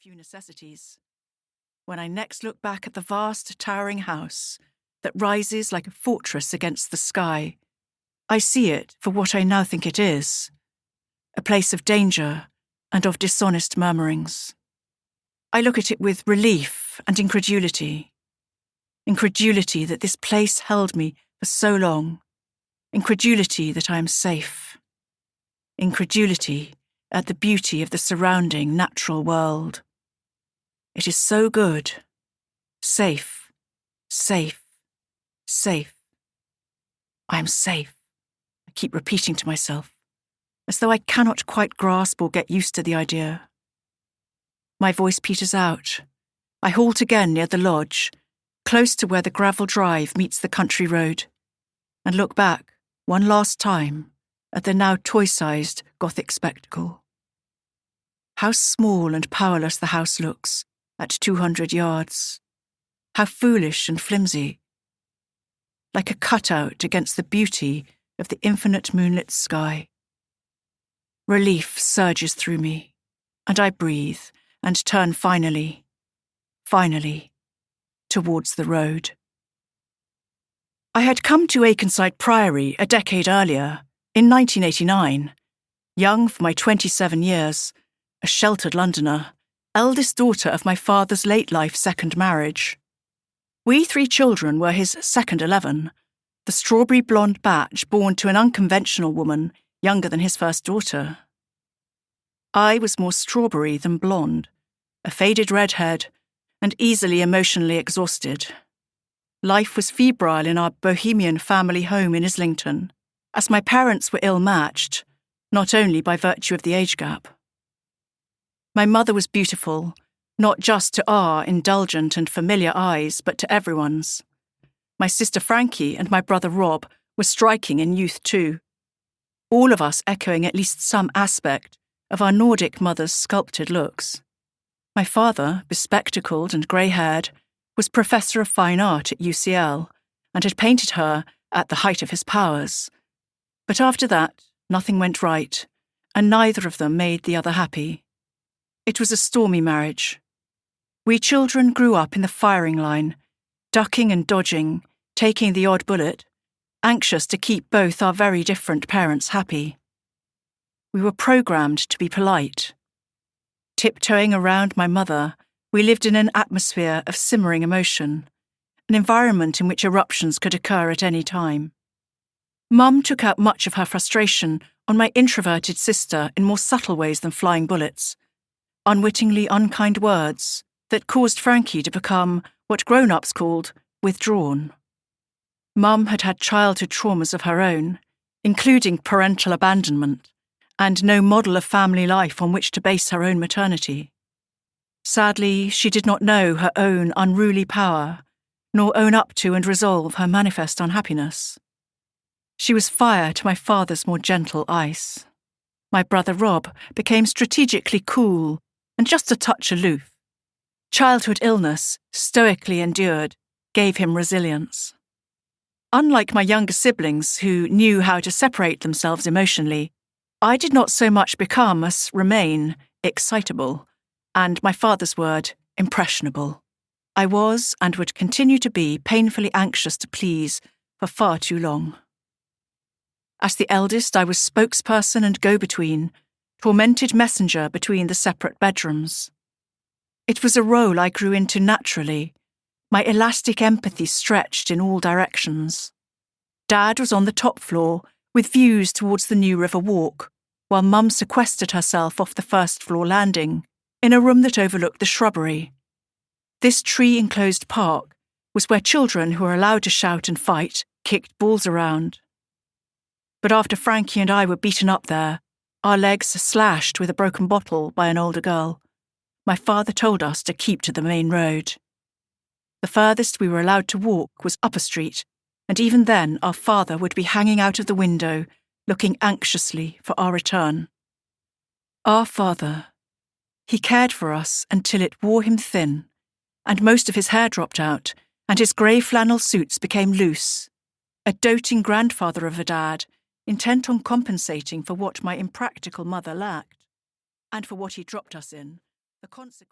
few necessities. When I next look back at the vast, towering house that rises like a fortress against the sky, I see it for what I now think it is, a place of danger and of dishonest murmurings. I look at it with relief and incredulity that this place held me for so long, incredulity that I am safe, incredulity at the beauty of the surrounding natural world. It is so good, safe, safe, safe. I am safe, I keep repeating to myself, as though I cannot quite grasp or get used to the idea. My voice peters out. I halt again near the lodge, close to where the gravel drive meets the country road, and look back, one last time, at the now toy-sized Gothic spectacle. How small and powerless the house looks at 200 yards. How foolish and flimsy. Like a cutout against the beauty of the infinite moonlit sky. Relief surges through me, and I breathe and turn finally, towards the road. I had come to Akenside Priory a decade earlier, in 1989, young for my 27 years, a sheltered Londoner, eldest daughter of my father's late-life second marriage. We 3 children were his second 11, the strawberry blonde batch born to an unconventional woman younger than his first daughter. I was more strawberry than blonde, a faded redhead, and easily emotionally exhausted. Life was febrile in our bohemian family home in Islington, as my parents were ill-matched, not only by virtue of the age gap. My mother was beautiful, not just to our indulgent and familiar eyes, but to everyone's. My sister Frankie and my brother Rob were striking in youth too, all of us echoing at least some aspect of our Nordic mother's sculpted looks. My father, bespectacled and grey-haired, was Professor of Fine Art at UCL and had painted her at the height of his powers. But after that, nothing went right, and neither of them made the other happy. It was a stormy marriage. We children grew up in the firing line, ducking and dodging, taking the odd bullet, anxious to keep both our very different parents happy. We were programmed to be polite. Tiptoeing around my mother, we lived in an atmosphere of simmering emotion, an environment in which eruptions could occur at any time. Mum took out much of her frustration on my introverted sister in more subtle ways than flying bullets, unwittingly unkind words that caused Frankie to become what grown-ups called withdrawn. Mum had had childhood traumas of her own, including parental abandonment, and no model of family life on which to base her own maternity. Sadly, she did not know her own unruly power, nor own up to and resolve her manifest unhappiness. She was fire to my father's more gentle ice. My brother Rob became strategically cool and just a touch aloof. Childhood illness, stoically endured, gave him resilience. Unlike my younger siblings who knew how to separate themselves emotionally, I did not so much become as remain excitable, and my father's word, impressionable. I was and would continue to be painfully anxious to please for far too long. As the eldest, I was spokesperson and go-between, tormented messenger between the separate bedrooms. It was a role I grew into naturally, my elastic empathy stretched in all directions. Dad was on the top floor, with views towards the New River Walk, while Mum sequestered herself off the first-floor landing, in a room that overlooked the shrubbery. This tree-enclosed park was where children who were allowed to shout and fight kicked balls around. But after Frankie and I were beaten up there, our legs slashed with a broken bottle by an older girl, my father told us to keep to the main road. The furthest we were allowed to walk was up a street, and even then our father would be hanging out of the window, looking anxiously for our return. Our father. He cared for us until it wore him thin, and most of his hair dropped out, and his grey flannel suits became loose. A doting grandfather of a dad, intent on compensating for what my impractical mother lacked, and for what he dropped us in, the consequence.